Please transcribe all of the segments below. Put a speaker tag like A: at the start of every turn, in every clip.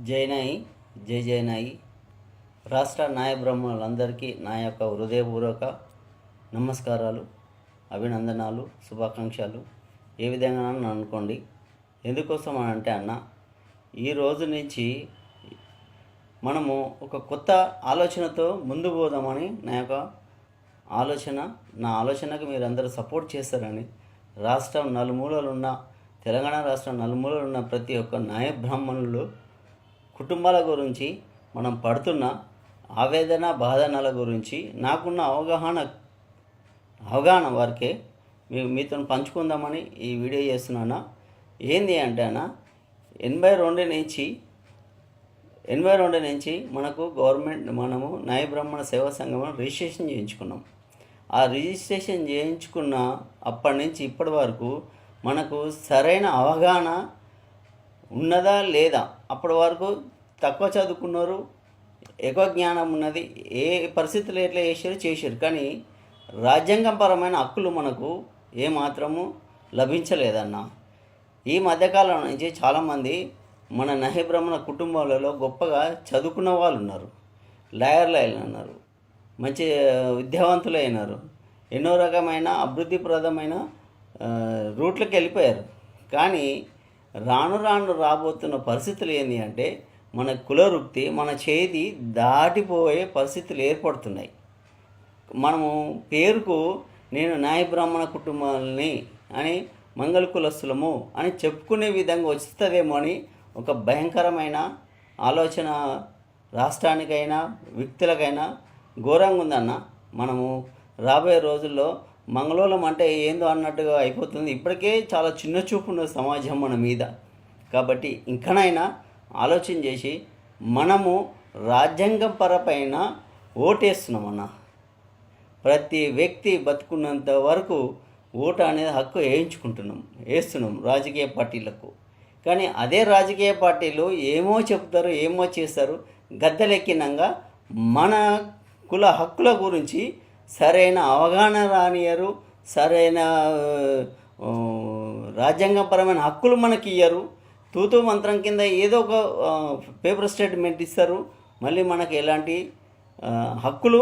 A: జైనాయి జైనాయి రాష్ట్ర న్యాయ బ్రహ్మలందరికీ నా యొక్క హృదయపూర్వక నమస్కారాలు, అభినందనాలు, శుభాకాంక్షలు. ఏ విధంగా అనుకోండి. ఎందుకోసం అని అంటే ఈ రోజు నుంచి మనము ఒక కొత్త ఆలోచనతో ముందు పోదామని నా ఆలోచనకు మీరందరూ సపోర్ట్ చేస్తారని, రాష్ట్రం నలుమూలలు ఉన్న తెలంగాణ రాష్ట్రం నలుమూలలు ఉన్న ప్రతి ఒక్క న్యాయ బ్రాహ్మణులు కుటుంబాల గురించి మనం పడుతున్న ఆవేదన బాధనల గురించి నాకున్న అవగాహన వరకే మీతో పంచుకుందామని ఈ వీడియో చేస్తున్నాను. ఏంది అంటే 82 నుంచి మనకు మనము న్యాయ బ్రాహ్మణ సేవా సంఘం రిజిస్ట్రేషన్ చేయించుకున్నాం. ఆ రిజిస్ట్రేషన్ చేయించుకున్న అప్పటి నుంచి ఇప్పటి వరకు మనకు సరైన అవగాహన ఉన్నదా లేదా? అప్పటి వరకు తక్కువ చదువుకున్నారు, ఎక్కువ జ్ఞానం ఉన్నది, ఏ పరిస్థితులు ఎట్లా చేశారు, కానీ రాజ్యాంగపరమైన హక్కులు మనకు ఏమాత్రము లభించలేదన్న. ఈ మధ్యకాలం నుంచి చాలామంది మన న్యాయ బ్రాహ్మణ కుటుంబాలలో గొప్పగా చదువుకున్న వాళ్ళు ఉన్నారు, లాయర్లు అయినారు, మంచి విద్యావంతులు అయినారు, ఎన్నో రకమైన అభివృద్ధిప్రదమైన రూట్లకు వెళ్ళిపోయారు. కానీ రాను రాబోతున్న పరిస్థితులు ఏంటి అంటే మన కులవృత్తి మన చేతి దాటిపోయే పరిస్థితులు ఏర్పడుతున్నాయి. మనము పేరుకు నేను న్యాయ బ్రాహ్మణ కుటుంబాలని అని మంగళ కులస్తులము అని చెప్పుకునే విధంగా వస్తుందేమో అని ఒక భయంకరమైన ఆలోచన రాష్ట్రానికైనా వ్యక్తులకైనా ఘోరంగా ఉందన్న. మనము రాబోయే రోజుల్లో మంగళూరం అంటే ఏందో అన్నట్టుగా అయిపోతుంది. ఇప్పటికే చాలా చిన్న చూపు ఉన్న సమాజం మన మీద. కాబట్టి ఇంకనైనా ఆలోచన చేసి మనము రాజ్యాంగం పరపైన ఓటేస్తున్నామన్న. ప్రతి వ్యక్తి బతుకున్నంత వరకు ఓటు అనేది హక్కు వేస్తున్నాం రాజకీయ పార్టీలకు. కానీ అదే రాజకీయ పార్టీలు ఏమో చెప్తారు, ఏమో చేస్తారు. గద్దెలెక్కినంగా మన కుల హక్కుల గురించి సరైన అవగాహన రానియరు, సరైన రాజ్యాంగపరమైన హక్కులు మనకి ఇయ్యరు. తూతూ మంత్రం కింద ఏదో ఒక పేపర్ స్టేట్మెంట్ ఇస్తారు, మళ్ళీ మనకి ఎలాంటి హక్కులు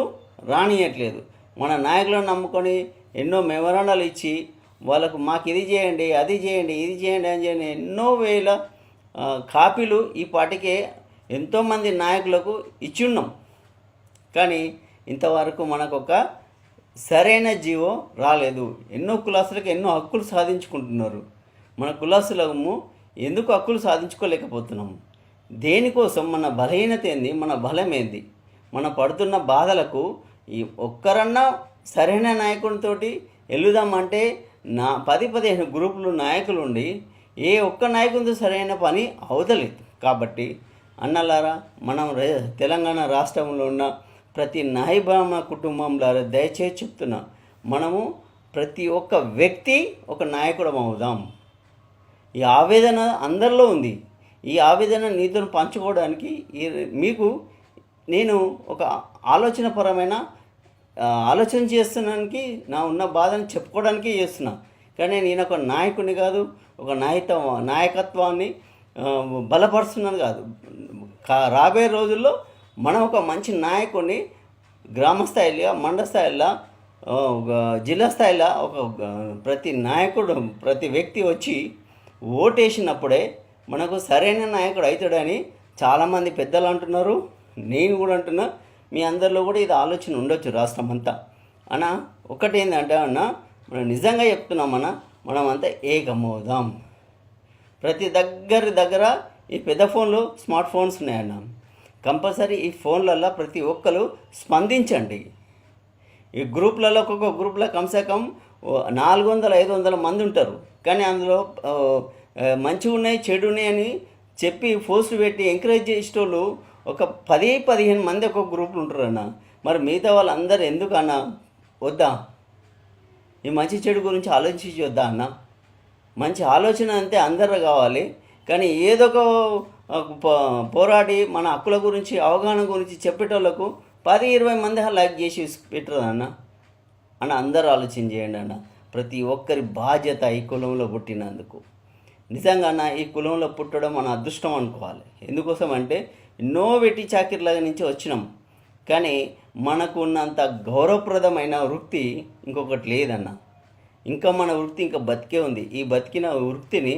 A: రానియట్లేదు. మన నాయకులను నమ్ముకొని ఎన్నో మెమరాండాలు ఇచ్చి వాళ్ళకు మాకు ఇది చేయండి, అది చేయండి, ఇది చేయండి అని చెప్పి ఎన్నో వేల కాపీలు ఈ పాటికే ఎంతోమంది నాయకులకు ఇచ్చున్నాం. కానీ ఇంతవరకు మనకు ఒక సరైన జీవో రాలేదు. ఎన్నో కులాసులకు ఎన్నో హక్కులు సాధించుకుంటున్నారు. మన కులాసులము ఎందుకు హక్కులు సాధించుకోలేకపోతున్నాము? దేనికోసం? మన బలహీనత ఏంది, మన బలం ఏంది? మన పడుతున్న బాధలకు ఈ ఒక్కరన్నా సరైన నాయకుడితోటి వెళుదామంటే 10-15 గ్రూపులు నాయకులు ఉండి ఏ ఒక్క నాయకుడితో సరైన పని అవదలేదు. కాబట్టి అన్నలారా, మనం తెలంగాణ రాష్ట్రంలో ఉన్న ప్రతి న్యాయ బ్రాహ్మణ కుటుంబంలో దయచేసి చెప్తున్నా, మనము ప్రతి ఒక్క వ్యక్తి ఒక నాయకుడు అవుదాం. ఈ ఆవేదన అందరిలో ఉంది. ఈ ఆవేదన నీతో పంచుకోవడానికి మీకు నేను ఒక ఆలోచన చేస్తున్నానికి నా ఉన్న బాధను చెప్పుకోవడానికి చేస్తున్నా. కానీ నేను ఒక నాయకుడిని కాదు, ఒక నాయకత్వాన్ని బలపరుస్తున్నాను కాదు. రాబోయే రోజుల్లో మనం ఒక మంచి నాయకుడిని గ్రామ స్థాయిలో, మండల స్థాయిలో, జిల్లా స్థాయిలో ఒక ప్రతి నాయకుడు, ప్రతి వ్యక్తి వచ్చి ఓటేసినప్పుడే మనకు సరైన నాయకుడు అవుతాడని చాలామంది పెద్దలు అంటున్నారు, నేను కూడా అంటున్నా. మీ అందరిలో కూడా ఇది ఆలోచన ఉండొచ్చు రాష్ట్రం అంతా. ఒకటి ఏంటంటే మనం నిజంగా చెప్తున్నామన్నా, మనం అంతా ఏకమవుదాం. ప్రతి దగ్గర ఈ పెద్ద ఫోన్లు, స్మార్ట్ ఫోన్స్ ఉన్నాయన్న. కంపల్సరీ ఈ ఫోన్లలో ప్రతి ఒక్కరు స్పందించండి. ఈ గ్రూప్లలో ఒక్కొక్క గ్రూప్లో కమ్సే కమ్ 400-500 మంది ఉంటారు. కానీ అందులో మంచిగా ఉన్నాయి, చెడు ఉన్నాయి అని చెప్పి పోస్టులు పెట్టి ఎంకరేజ్ చేసేటోళ్ళు ఒక 10-15 మంది ఒక్కొక్క గ్రూపులు ఉంటారన్న. మరి మిగతా వాళ్ళందరూ ఎందుకన్నా? వద్దా? ఈ మంచి చెడు గురించి ఆలోచించి వద్దా అన్న? మంచి ఆలోచన అంతే అందరూ కావాలి. కానీ ఏదో ఒక పోరాడి మన హక్కుల గురించి, అవగాహన గురించి చెప్పేటోళ్ళకు 10-20 మంది లైక్ చేసి పెట్టరు అన్న. అందరూ ఆలోచన చేయండి అన్న. ప్రతి ఒక్కరి బాధ్యత ఈ కులంలో పుట్టినందుకు. నిజంగా ఈ కులంలో పుట్టడం మన అదృష్టం అనుకోవాలి. ఎందుకోసం అంటే ఎన్నో వెట్టి చాకిరిలాగా నుంచి వచ్చినాం, కానీ మనకు ఉన్నంత గౌరవప్రదమైన వృత్తి ఇంకొకటి లేదన్న. ఇంకా మన వృత్తి ఇంకా బతికే ఉంది. ఈ బతికిన వృత్తిని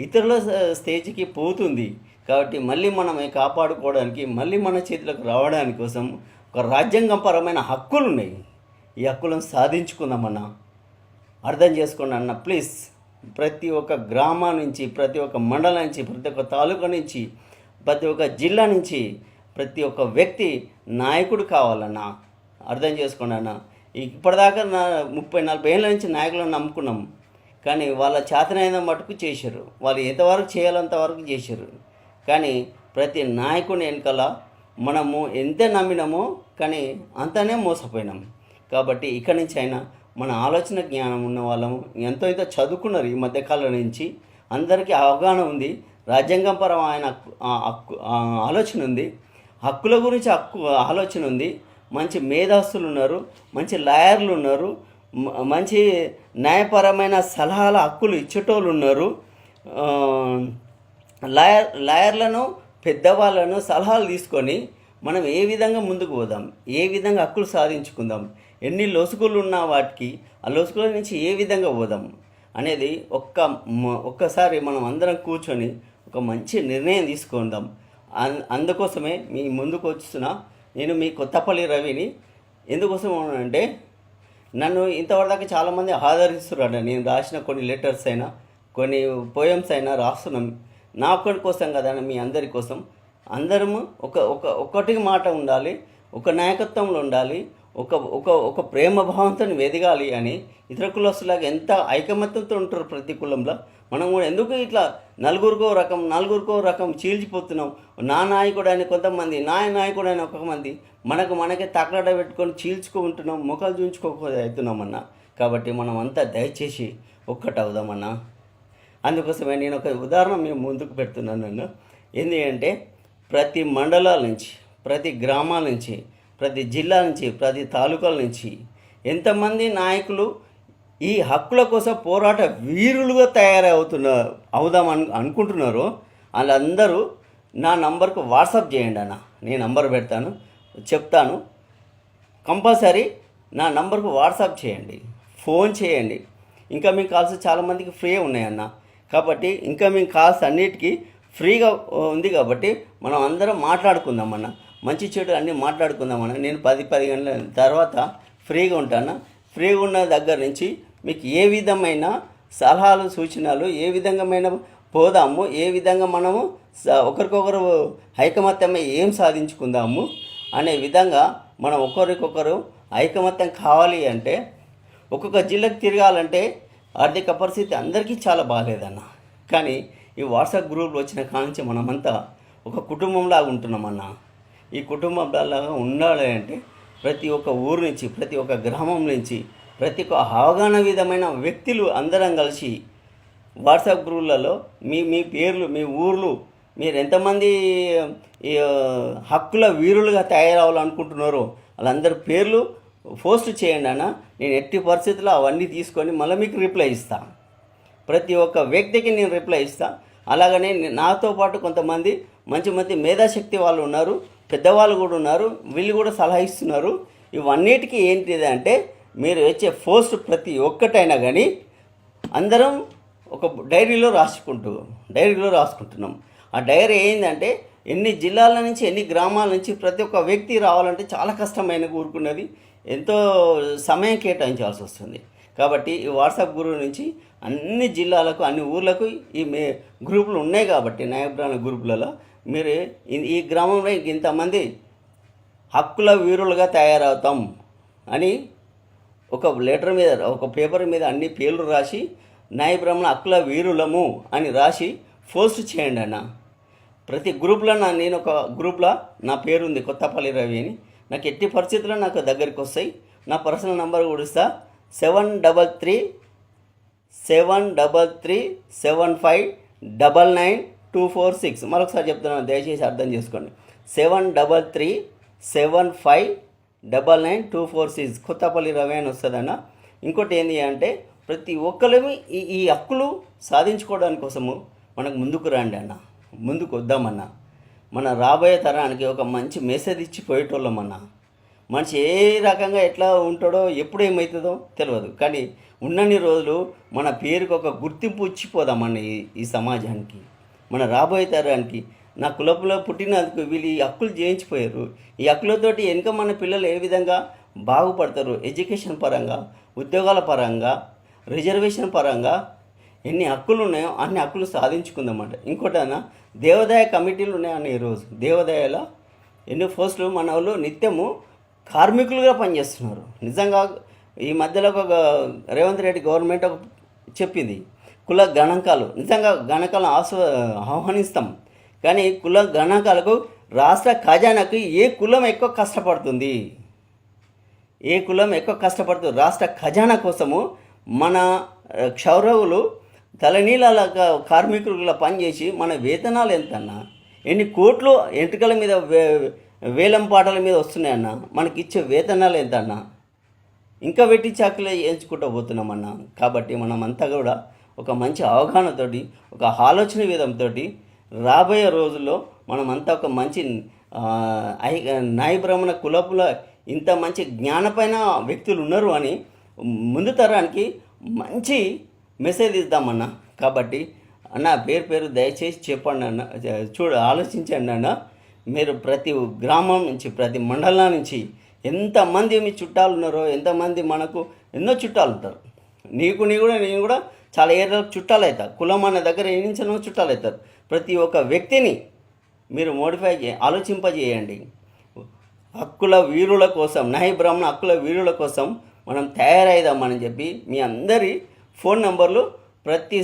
A: ఇతరుల స్టేజ్కి పోతుంది. కాబట్టి మళ్ళీ మనమే కాపాడుకోవడానికి, మళ్ళీ మన చేతులకు రావడానికి కోసం ఒక రాజ్యాంగపరమైన హక్కులు ఉన్నాయి. ఈ హక్కులను సాధించుకుందామన్న. అర్థం చేసుకోండి అన్న ప్లీజ్. ప్రతి ఒక్క గ్రామం నుంచి, ప్రతి ఒక్క మండలం నుంచి, ప్రతి ఒక్క తాలూకా నుంచి, ప్రతి ఒక్క జిల్లా నుంచి ప్రతి ఒక్క వ్యక్తి నాయకుడు కావాలన్న. అర్థం చేసుకోండి అన్న. ఇప్పటిదాకా 30-40 ఏళ్ళ నుంచి నాయకులను నమ్ముకున్నాం, కానీ వాళ్ళ చేతనైన మటుకు చేశారు. వాళ్ళు ఎంతవరకు చేయాలంతవరకు చేశారు. కానీ ప్రతి నాయకుని వెనకాల మనము ఎంత నమ్మినామో కానీ అంతనే మోసపోయినాం. కాబట్టి ఇక్కడి నుంచి అయినా మన ఆలోచన జ్ఞానం ఉన్న వాళ్ళము, ఎంతో చదువుకున్నారు ఈ మధ్యకాలం నుంచి, అందరికీ అవగాహన ఉంది, రాజ్యాంగపరమైన ఆలోచన ఉంది, హక్కుల గురించి ఆలోచన ఉంది, మంచి మేధాస్తులు ఉన్నారు, మంచి లాయర్లు ఉన్నారు, మంచి న్యాయపరమైన సలహాల హక్కులు ఇచ్చేటోళ్ళు ఉన్నారు. లాయర్లను, పెద్దవాళ్ళను సలహాలు తీసుకొని మనం ఏ విధంగా ముందుకు పోదాం, ఏ విధంగా హక్కులు సాధించుకుందాం, ఎన్ని లొసుగులు ఉన్న వాటికి ఆ లొసుగుల నుంచి ఏ విధంగా పోదాం అనేది ఒక్కసారి మనం అందరం కూర్చొని ఒక మంచి నిర్ణయం తీసుకుందాం. అందుకోసమే మీ ముందుకు వస్తున్నా. నేను మీ కొత్తపల్లి రవిని. ఎందుకోసం అంటే నన్ను ఇంతవరదాకా చాలామంది ఆదరిస్తున్నాడు. నేను రాసిన కొన్ని లెటర్స్ అయినా, కొన్ని పోయమ్స్ అయినా రాస్తున్నాం. నా ఒక్కడి కోసం కదా, మీ అందరి కోసం. అందరము ఒక్కటి మాట ఉండాలి, ఒక నాయకత్వంలో ఉండాలి, ఒక ప్రేమ భావంతో ఎదగాలి అని. ఇతర కులస్తులాగా ఎంత ఐకమత్యంతో ఉంటారు ప్రతి కులంలో. మనం కూడా ఎందుకు ఇట్లా నలుగురికో రకం చీల్చిపోతున్నాం? నా నాయకుడు అని కొంతమంది, నా నాయకుడు అని ఒక మంది, మనకే తక్కలాట పెట్టుకొని చీల్చుకుంటున్నాం, ముఖాలు చూయించుకోకపోతే అవుతున్నామన్నా. కాబట్టి మనం అంతా దయచేసి ఒక్కటి అవుదామన్నా. అందుకోసమే నేను ఒక ఉదాహరణ మేము ముందుకు పెడుతున్నాను. నన్ను ఏంటి అంటే ప్రతి మండలాల నుంచి, ప్రతి గ్రామాల నుంచి, ప్రతి జిల్లా నుంచి, ప్రతి తాలూకాల నుంచి ఎంతమంది నాయకులు ఈ హక్కుల కోసం పోరాట వీరులుగా అవుదామని అనుకుంటున్నారో వాళ్ళందరూ నా నంబర్కు వాట్సాప్ చేయండి అన్న. నేను నంబర్ పెడతాను, చెప్తాను. కంపల్సరీ నా నంబర్కు వాట్సాప్ చేయండి, ఫోన్ చేయండి. ఇన్కమింగ్ కాల్స్ చాలామందికి ఫ్రీ ఉన్నాయన్న. కాబట్టి ఇన్కమింగ్ కాల్స్ అన్నిటికీ ఫ్రీగా ఉంది. కాబట్టి మనం అందరం మాట్లాడుకుందామన్న, మంచి చెడు అన్నీ మాట్లాడుకుందామన్న. నేను 10 గంటల తర్వాత ఫ్రీగా ఉంటాను. ఫ్రీగా ఉన్న దగ్గర నుంచి మీకు ఏ విధమైన సలహాలు, సూచనలు, ఏ విధంగా పోదాము, ఏ విధంగా మనము ఒకరికొకరు ఐకమత్యమై ఏం సాధించుకుందాము అనే విధంగా మనం ఒకరికొకరు ఐకమత్యం కావాలి. అంటే ఒక్కొక్క జిల్లాకు తిరగాలంటే ఆర్థిక పరిస్థితి అందరికీ చాలా బాగాలేదన్న. కానీ ఈ వాట్సాప్ గ్రూప్లు వచ్చిన కానుంచి మనమంతా ఒక కుటుంబంలాగా ఉంటున్నామన్న. ఈ కుటుంబంలాగా ఉండాలి అంటే ప్రతి ఒక్క ఊరు నుంచి, ప్రతి ఒక్క గ్రామం నుంచి, ప్రతి ఒక్క అవగాహన విధమైన వ్యక్తులు అందరం కలిసి వాట్సాప్ గ్రూప్లలో మీ పేర్లు, మీ ఊర్లు, మీరు ఎంతమంది హక్కుల వీరులుగా తయారవ్వాలనుకుంటున్నారో వాళ్ళందరి పేర్లు పోస్ట్ చేయండి అన్న. నేను ఎట్టి పరిస్థితుల్లో అవన్నీ తీసుకొని మళ్ళీ మీకు రిప్లై ఇస్తాను. ప్రతి ఒక్క వ్యక్తికి నేను రిప్లై ఇస్తాను. అలాగనే నాతో పాటు కొంతమంది మంచి మేధాశక్తి వాళ్ళు ఉన్నారు, పెద్దవాళ్ళు కూడా ఉన్నారు, వీళ్ళు కూడా సలహా ఇస్తున్నారు. ఇవన్నిటికీ ఏంటిది అంటే మీరు వచ్చే పోస్ట్ ప్రతి ఒక్కటైనా కానీ అందరం ఒక డైరీలో రాసుకుంటున్నాం. ఆ డైరీ ఏంటంటే ఎన్ని జిల్లాల నుంచి, ఎన్ని గ్రామాల నుంచి ప్రతి ఒక్క వ్యక్తి రావాలంటే చాలా కష్టమైన కూరుకున్నది, ఎంతో సమయం కేటాయించాల్సి వస్తుంది. కాబట్టి ఈ వాట్సాప్ గ్రూప్ నుంచి అన్ని జిల్లాలకు, అన్ని ఊర్లకు ఈ గ్రూపులు ఉన్నాయి. కాబట్టి న్యాయబ్రాహ్మణ గ్రూపులలో మీరు ఈ గ్రామంలో ఇంతమంది హక్కుల వీరులుగా తయారవుతాం అని ఒక లెటర్ మీద, ఒక పేపర్ మీద అన్ని పేర్లు రాసి న్యాయబ్రాహ్మణ హక్కుల వీరులము అని రాసి పోస్ట్ చేయండి అన్న. ప్రతి గ్రూప్లో నేను ఒక గ్రూప్లో నా పేరు ఉంది, కొత్తపల్లి రవి అని. నాకు ఎట్టి పరిస్థితుల్లో నాకు దగ్గరికి వస్తాయి. నా పర్సనల్ నెంబర్ కూడా ఇస్తా, 733375999246. మరొకసారి చెప్తున్నాను, దయచేసి అర్థం చేసుకోండి. 733375999246 కొత్తపల్లి రవి అని వస్తుందన్న. ఇంకోటి ఏంటి అంటే ప్రతి ఒక్కరిని ఈ హక్కులు సాధించుకోవడానికి కోసము మనకు ముందుకు రండి అన్న, ముందుకు వద్దామన్నా. మన రాబోయే తరానికి ఒక మంచి మెసేజ్ ఇచ్చి పోయేటోళ్ళమన్నా. మనిషి ఏ రకంగా ఎట్లా ఉంటాడో ఎప్పుడు ఏమవుతుందో తెలియదు, కానీ ఉన్నన్ని రోజులు మన పేరుకి ఒక గుర్తింపు ఇచ్చిపోదామన్న ఈ సమాజానికి, మన రాబోయే తరానికి. నా కులపులో పుట్టినందుకు వీళ్ళు ఈ హక్కులు చేయించిపోయారు. ఈ హక్కులతోటి వెనుక మన పిల్లలు ఏ విధంగా బాగుపడతారు, ఎడ్యుకేషన్ పరంగా, ఉద్యోగాల పరంగా, రిజర్వేషన్ పరంగా ఎన్ని హక్కులు ఉన్నాయో అన్ని హక్కులు సాధించుకుందామంట. ఇంకోటన్నా, దేవాదాయ కమిటీలు ఉన్నాయన్న. ఈరోజు దేవాదాయాల ఎన్ని పోస్టులు మన వాళ్ళు నిత్యము కార్మికులుగా పనిచేస్తున్నారు. నిజంగా ఈ మధ్యలో ఒక రేవంత్ రెడ్డి గవర్నమెంట్ ఒక చెప్పింది, కుల గణాంకాలు. నిజంగా గణాంకాలను ఆహ్వానిస్తాం, కానీ కుల గణాంకాలకు రాష్ట్ర ఖజానాకు ఏ కులం ఎక్కువ కష్టపడుతుంది, ఏ కులం ఎక్కువ కష్టపడుతుంది రాష్ట్ర ఖజానా కోసము మన క్షౌరవులు తలనీళ్ళ కార్మికులుగా పనిచేసి మన వేతనాలు ఎంతన్నా, ఎన్ని కోట్లు ఎంట్రుకల మీద వేలం పాటల మీద వస్తున్నాయన్నా, మనకి ఇచ్చే వేతనాలు ఎంతన్నా, ఇంకా వెట్టి చాకులే ఎంచుకుంటూ పోతున్నామన్నా. కాబట్టి మనమంతా కూడా ఒక మంచి అవగాహనతోటి, ఒక ఆలోచన విధంతో రాబోయే రోజుల్లో మనమంతా ఒక మంచి నాయ బ్రాహ్మణ కులపుల ఇంత మంచి జ్ఞానపైన వ్యక్తులు ఉన్నారు అని ముందు తరానికి మంచి మెసేజ్ ఇద్దామన్నా. కాబట్టి అన్న, పేరు దయచేసి చెప్పండి అన్న, ఆలోచించండి అన్న. మీరు ప్రతి గ్రామం నుంచి, ప్రతి మండలం నుంచి ఎంతమంది మీ చుట్టాలు ఉన్నారో, ఎంతమంది మనకు ఎన్నో చుట్టాలు ఉంటారు. నేను కూడా చాలా ఏరియాలకు చుట్టాలు అవుతారు. కులం అనే దగ్గర ఏ నుంచో చుట్టాలు అవుతారు. ప్రతి ఒక్క వ్యక్తిని మీరు ఆలోచింపజేయండి. హక్కుల వీరుల కోసం, నాయ బ్రాహ్మణ హక్కుల వీరుల కోసం మనం తయారైదామని చెప్పి మీ అందరి ఫోన్ నెంబర్లు ప్రతి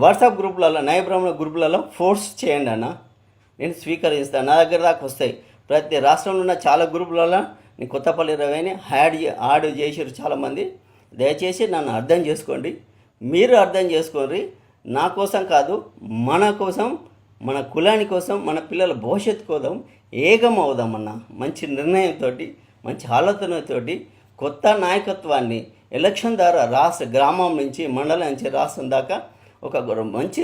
A: వాట్సాప్ గ్రూపులలో, నాయ బ్రాహ్మణ గ్రూపులలో ఫోర్స్ చేయండి అన్న. నేను స్వీకరిస్తాను, నా దగ్గర దాకా వస్తాయి. ప్రతి రాష్ట్రంలో ఉన్న చాలా గ్రూపులలో నేను కొత్తపల్లి రవిని యాడ్ చేసారు చాలామంది. దయచేసి నన్ను అర్థం చేసుకోండి, మీరు అర్థం చేసుకోండి. నా కోసం కాదు, మన కోసం, మన కులాని కోసం, మన పిల్లల భవిష్యత్తు కోసం ఏకం అవుదామన్న. మంచి నిర్ణయంతో, మంచి ఆలోచనతో కొత్త నాయకత్వాన్ని ఎలక్షన్ ద్వారా రాష్ట్ర గ్రామం నుంచి, మండలం నుంచి రాష్ట్రం దాకా ఒక మంచి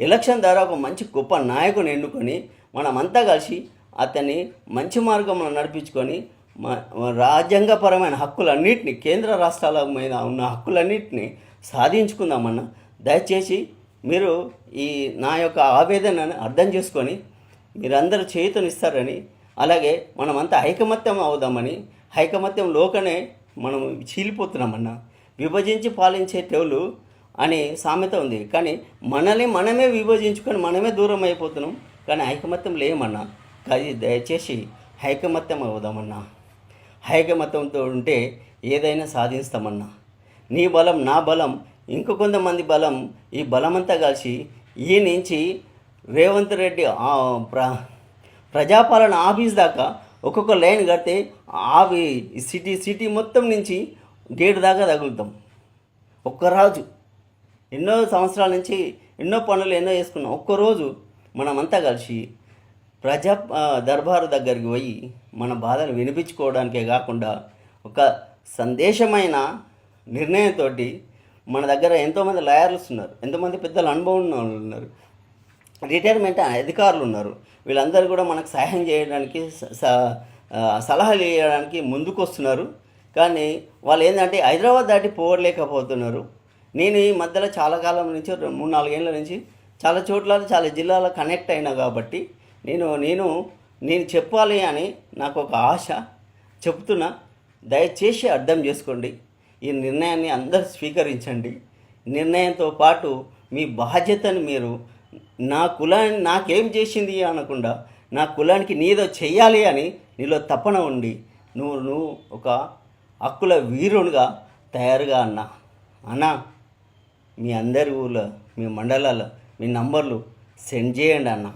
A: ఎలక్షన్ ద్వారా ఒక మంచి గొప్ప నాయకుని ఎన్నుకొని మనమంతా కలిసి అతన్ని మంచి మార్గంలో నడిపించుకొని రాజ్యాంగపరమైన హక్కులన్నింటినీ, కేంద్ర రాష్ట్రాల మీద ఉన్న హక్కులన్నింటినీ సాధించుకుందామన్న. దయచేసి మీరు ఈ నా యొక్క ఆవేదనను అర్థం చేసుకొని మీరందరూ చేయుతనిస్తారని, అలాగే మనమంతా ఐకమత్యం అవుదామని. ఐకమత్యంలోకనే మనం చీలిపోతున్నామన్న. విభజించి పాలించేటోళ్ళు అనే సామెత ఉంది, కానీ మనల్ని మనమే విభజించుకొని మనమే దూరం అయిపోతున్నాం. కానీ ఐకమత్యం లేమన్నా. కానీ దయచేసి ఐకమత్యం అవుదామన్నా. ఐకమత్యంతో ఉంటే ఏదైనా సాధిస్తామన్నా. నీ బలం, నా బలం, ఇంకో కొంతమంది బలం, ఈ బలమంతా కలిసి ఈ నుంచి రేవంత్ రెడ్డి ప్రజాపాలన ఆఫీస్ దాకా ఒక్కొక్క లైన్ కడితే సిటీ మొత్తం నుంచి గేటు దాకా తగులుతాం. ఒక్కరోజు ఎన్నో సంవత్సరాల నుంచి ఎన్నో పనులు ఎన్నో చేసుకున్నాం. ఒక్కరోజు మనమంతా కలిసి ప్రజా దర్బారు దగ్గరికి పోయి మన బాధలు వినిపించుకోవడానికే కాకుండా ఒక సందేశమైన నిర్ణయంతో, మన దగ్గర ఎంతోమంది లాయర్స్ ఉన్నారు, ఎంతోమంది పెద్దల అనుభవం ఉన్న వాళ్ళు ఉన్నారు, రిటైర్మెంట్ అధికారులు ఉన్నారు. వీళ్ళందరూ కూడా మనకు సహాయం చేయడానికి, సలహాలు ఇవ్వడానికి ముందుకు వస్తున్నారు. కానీ వాళ్ళు ఏంటంటే హైదరాబాద్ దాటి పోవలేకపోతున్నారు. నేను ఈ మధ్యలో చాలా కాలం నుంచి 3-4 ఏళ్ళ నుంచి చాలా చోట్ల, చాలా జిల్లాలో కనెక్ట్ అయినా కాబట్టి నేను చెప్పాలి అని నాకు ఒక ఆశ. చెప్తున్నా, దయచేసి అర్థం చేసుకోండి. ఈ నిర్ణయాన్ని అందరూ స్వీకరించండి. నిర్ణయంతో పాటు మీ బాధ్యతను మీరు, నా కులాన్ని నాకేం చేసింది అనకుండా, నా కులానికి నీదో చెయ్యాలి అని నీలో తపన ఉండి నువ్వు ఒక హక్కుల వీరునిగా తయారుగా అన్నా. మీ అందరి ఊళ్ళో, మీ మండలాల్లో మీ నంబర్లు సెండ్ చేయండి అన్న.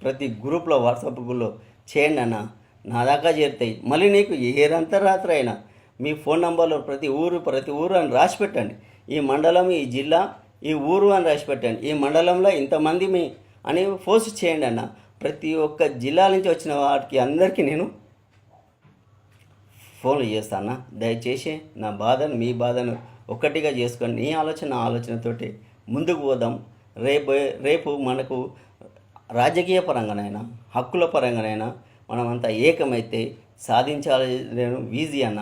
A: ప్రతి గ్రూప్లో, వాట్సాప్ గ్రూప్లో చేయండి అన్న. నా దాకా చేరుతాయి. మళ్ళీ నీకు ఏ రాత్రి అయినా మీ ఫోన్ నంబర్లో ప్రతి ఊరు అని రాసి పెట్టండి. ఈ మండలం, ఈ జిల్లా, ఈ ఊరు అని రాసి పెట్టండి. ఈ మండలంలో ఇంతమంది అని పోస్ట్ చేయండి అన్న. ప్రతి ఒక్క జిల్లా నుంచి వచ్చిన వాటికి అందరికీ నేను ఫోన్లు చేస్తాను. దయచేసి నా బాధను, మీ బాధను ఒక్కటిగా చేసుకొని నీ ఆలోచనతోటి ముందుకు పోదాం. రేపు రేపు మనకు రాజకీయ పరంగానైనా హక్కుల పరంగానైనా మనమంతా ఏకమైతే సాధించాలి ఈజీ అన్న.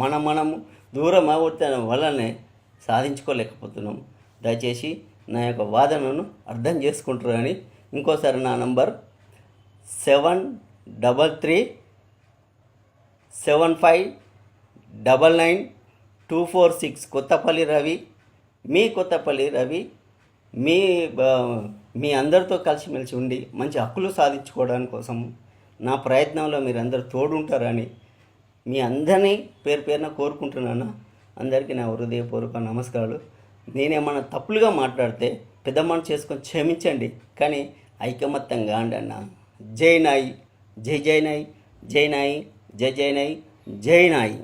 A: మనము దూరం అవుతున్న వల్లనే సాధించుకోలేకపోతున్నాం. దయచేసి నా యొక్క వాదనను అర్థం చేసుకుంటారని ఇంకోసారి నా నంబర్ 733375999246 కొత్తపల్లి రవి, మీ కొత్తపల్లి రవి. మీ మీ అందరితో కలిసిమెలిసి ఉండి మంచి హక్కులు సాధించుకోవడానికి కోసం నా ప్రయత్నంలో మీరు అందరు తోడుంటారని మీ అందరినీ పేరు పేరున కోరుకుంటున్నాను. అందరికీ నా హృదయపూర్వక నమస్కారాలు. నేనేమన్నా తప్పులుగా మాట్లాడితే పెద్ద మనసు చేసుకొని క్షమించండి, కానీ ఐకమత్యంగా అండి అన్న. జై నాయి, జై జై నాయి, జై నాయి, జై జై నాయి, జై నాయి.